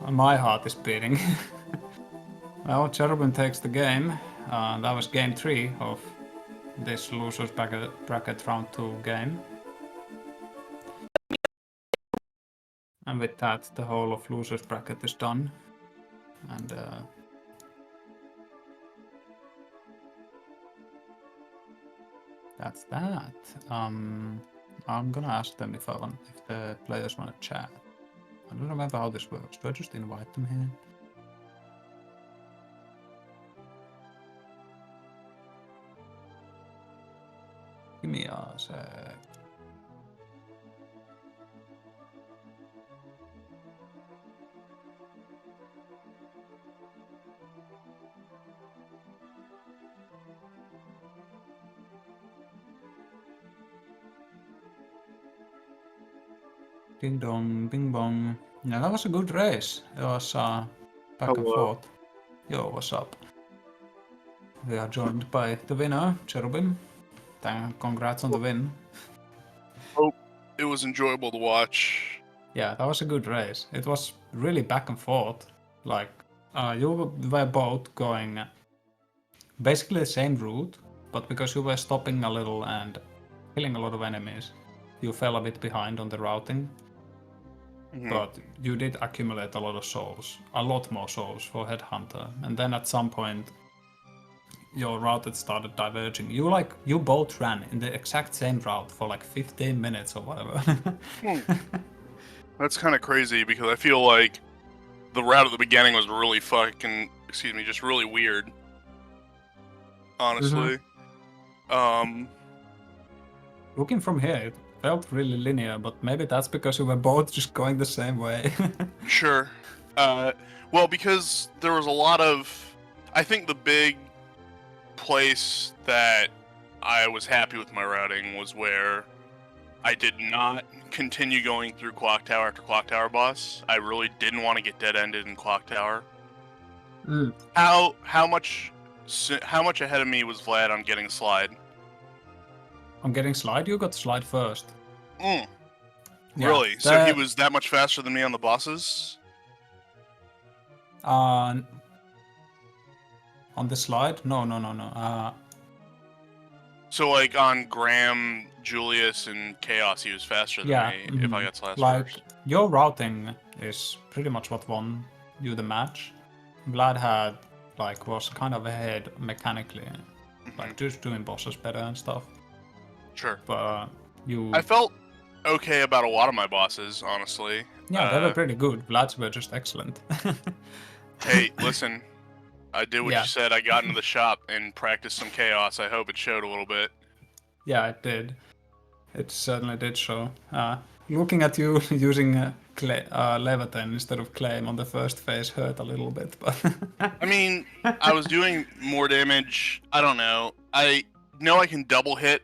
A: My heart is beating. Well, Cherubim takes the game. That was game 3 of this losers bracket round 2 game. And with that, the whole of losers bracket is done. And that's that. I'm gonna ask them if the players wanna chat. I don't remember how this works. Do I just invite them here? Give me a sec. Ding dong, bing bong. Yeah, that was a good race. It was back and forth. Yo, what's up? We are joined by the winner, Cherubim. Congrats on the win.
B: Oh, it was enjoyable to watch.
A: Yeah, that was a good race. It was really back and forth. Like, you were both going basically the same route, but because you were stopping a little and killing a lot of enemies, you fell a bit behind on the routing. but you did accumulate a lot of souls, a lot more souls for Headhunter, and then at some point your route had started diverging. You both ran in the exact same route for like 15 minutes or whatever.
B: That's kind of crazy because I feel like the route at the beginning was really just really weird. Honestly.
A: Looking from here, it felt really linear, but maybe that's because we were both just going the same way.
B: Sure. Well, because there was a lot of... I think the big place that I was happy with my routing was where I did not continue going through Clock Tower after Clock Tower boss. I really didn't want to get dead-ended in Clock Tower. How much ahead of me was Vlad on getting Slide?
A: On getting Slide, you got Slide first.
B: Yeah, really?
A: The...
B: So he was that much faster than me on the bosses?
A: On the Slide? No.
B: So like on Graham, Julius, and Chaos, he was faster than me if I got Slash first.
A: Your routing is pretty much what won you the match. Vlad was kind of ahead mechanically, like just doing bosses better and stuff.
B: Sure.
A: But
B: I felt okay about a lot of my bosses, honestly.
A: Yeah, they were pretty good. Vlad's were just excellent.
B: Hey, listen. I did what you said. I got into the shop and practiced some Chaos. I hope it showed a little bit.
A: Yeah, it did. It certainly did show. Looking at you using Leviathan instead of Claim on the first phase hurt a little bit, but...
B: I mean, I was doing more damage. I don't know. I know I can double hit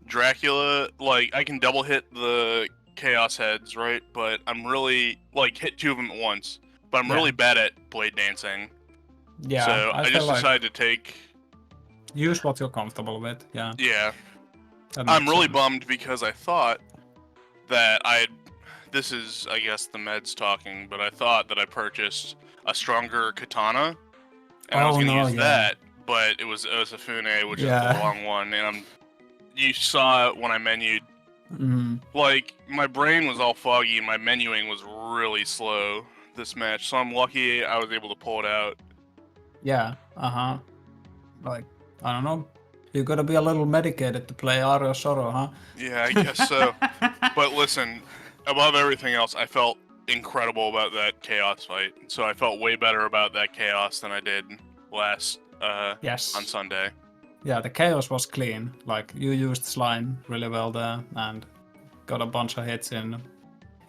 B: Dracula. Like, I can double hit the Chaos heads, right? But I'm really... Like, hit 2 of them at once. But I'm really bad at blade dancing.
A: Yeah,
B: so I just decided to take...
A: Use what you're comfortable with, yeah.
B: Yeah. I'm really bummed because I thought that this is, I guess, the meds talking, but I thought that I purchased a stronger katana, and I was going to use that, but it was Osafune, which is the wrong one, and you saw it when I menued. Like, my brain was all foggy, and my menuing was really slow this match, so I'm lucky I was able to pull it out.
A: Yeah, Like, I don't know. You gotta be a little medicated to play Aria Sorrow, huh?
B: Yeah, I guess so. But listen, above everything else, I felt incredible about that Chaos fight. So I felt way better about that Chaos than I did last on Sunday.
A: Yeah, the Chaos was clean. Like, you used Slime really well there and got a bunch of hits in.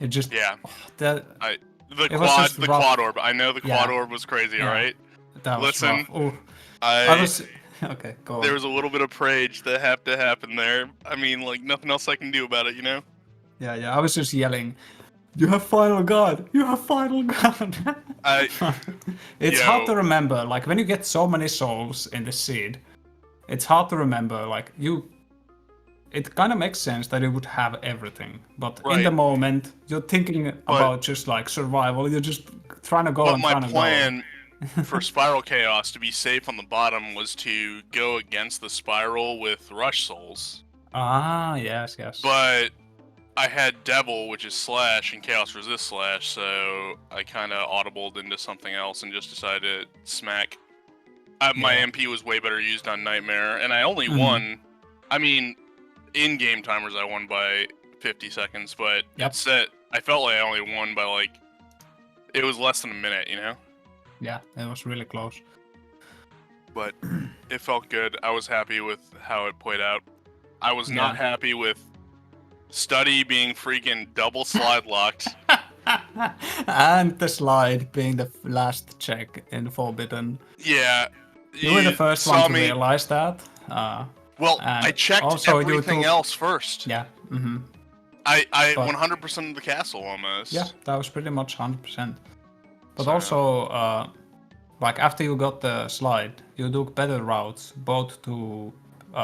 A: It just...
B: Yeah.
A: The
B: quad orb. I know the quad orb was crazy, alright?
A: That was
B: Listen,
A: Okay, go on.
B: There was a little bit of rage that had to happen there. I mean, like, nothing else I can do about it, you know?
A: Yeah, I was just yelling, "You have Final God! You have Final God!" It's hard to remember, like, when you get so many souls in the seed, it's hard to remember, like, it kind of makes sense that you would have everything, but in the moment, you're thinking about just, like, survival, you're just trying to go and trying to go.
B: But my plan for Spiral Chaos to be safe on the bottom was to go against the Spiral with Rush Souls.
A: Ah, yes.
B: But I had Devil, which is Slash, and Chaos Resist Slash, so I kind of audibled into something else and just decided to smack. My MP was way better used on Nightmare, and I only won. I mean, in-game timers I won by 50 seconds, but I felt like I only won by, like, it was less than a minute, you know?
A: Yeah, it was really close.
B: But it felt good. I was happy with how it played out. I was not happy with Study being freaking double slide locked.
A: And the slide being the last check in Forbidden.
B: Yeah.
A: You were the first one to realize that.
B: Well, I checked everything else first.
A: Yeah.
B: I 100% of the castle almost.
A: Yeah, that was pretty much 100%. But also, like, after you got the slide, you took better routes, both to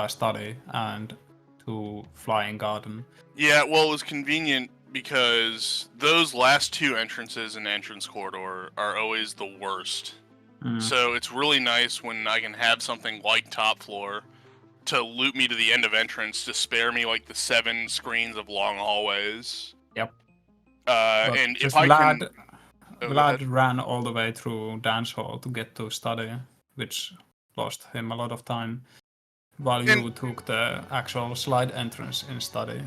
A: Study and to Flying Garden.
B: Yeah, well, it was convenient because those last 2 entrances in Entrance Corridor are always the worst. So it's really nice when I can have something like Top Floor to loop me to the end of entrance to spare me, like, the 7 screens of long hallways.
A: Yep. But
B: And
A: just
B: if I
A: Vlad,
B: can, oh, go
A: Vlad
B: ahead.
A: ran all the way through dance hall to get to study, which lost him a lot of time. While you
B: And
A: took the actual slide entrance in study.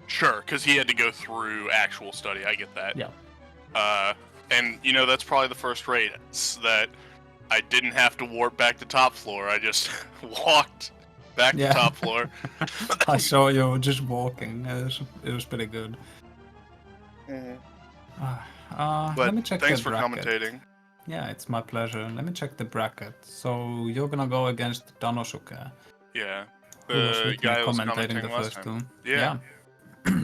B: sure, because he had to go through actual study. I get that.
A: Yeah.
B: And you know that's probably the first raid that I didn't have to warp back to top floor. I just walked back to top floor.
A: I saw you just walking. It was pretty good.
B: But
A: Let me check
B: thanks
A: the
B: for
A: bracket.
B: commentating.
A: Yeah, it's my pleasure. Let me check the bracket. So you're gonna go against Danosuke.
B: Yeah,
A: Who was
B: the
A: with me
B: guy who was
A: commentating the
B: commentating last
A: first
B: time.
A: two.
B: Yeah.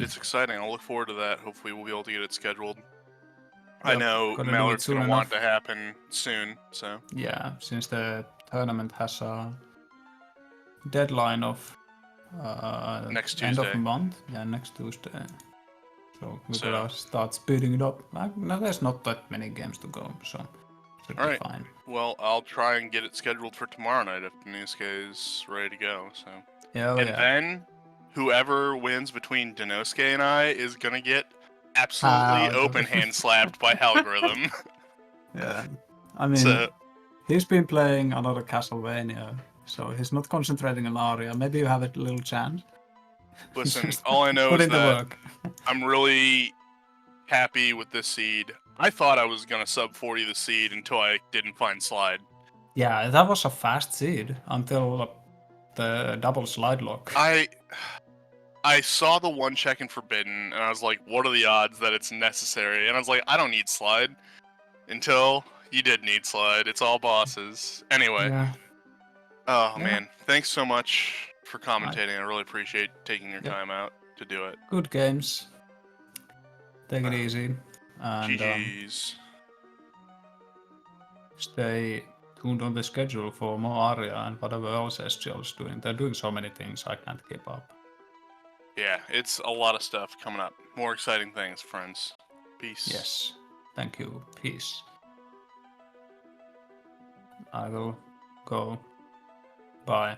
B: It's exciting. I'll look forward to that. Hopefully, we'll be able to get it scheduled. I
A: Yep,
B: know
A: gotta do it
B: Mallard's
A: soon
B: gonna want
A: enough.
B: it to happen soon, so
A: Yeah, since the tournament has a deadline of
B: next
A: end of
B: Tuesday.
A: month. Yeah, next Tuesday. So we
B: So,
A: gotta start speeding it up. No, there's not that many games to go, so should
B: all
A: be
B: right.
A: fine.
B: Well, I'll try and get it scheduled for tomorrow night if Danosuke is ready to go. So,
A: Hell
B: and
A: yeah.
B: then whoever wins between Danosuke and I is gonna get absolutely open hand slapped by Algorithm.
A: Yeah, I mean,
B: So,
A: he's been playing another Castlevania, so he's not concentrating on Aria. Maybe you have a little chance.
B: listen,
A: Just
B: all I know
A: put
B: is
A: in the
B: that
A: work.
B: I'm really happy with this seed. I thought I was gonna sub 40 the seed until I didn't find slide.
A: Yeah, that was a fast seed until the double slide lock.
B: I saw the one check in Forbidden, and I was like, what are the odds that it's necessary? And I was like, I don't need slide. Until you did need slide. It's all bosses. Anyway.
A: Yeah.
B: Oh,
A: Yeah.
B: man. Thanks so much for commentating. I really appreciate taking your time out to do it.
A: Good games. Take it easy. And
B: GG's.
A: stay tuned on the schedule for more Aria and whatever else SGL is doing. They're doing so many things I can't keep up.
B: Yeah, it's a lot of stuff coming up. More exciting things, friends. Peace.
A: Yes. Thank you. Peace. I will go. Bye.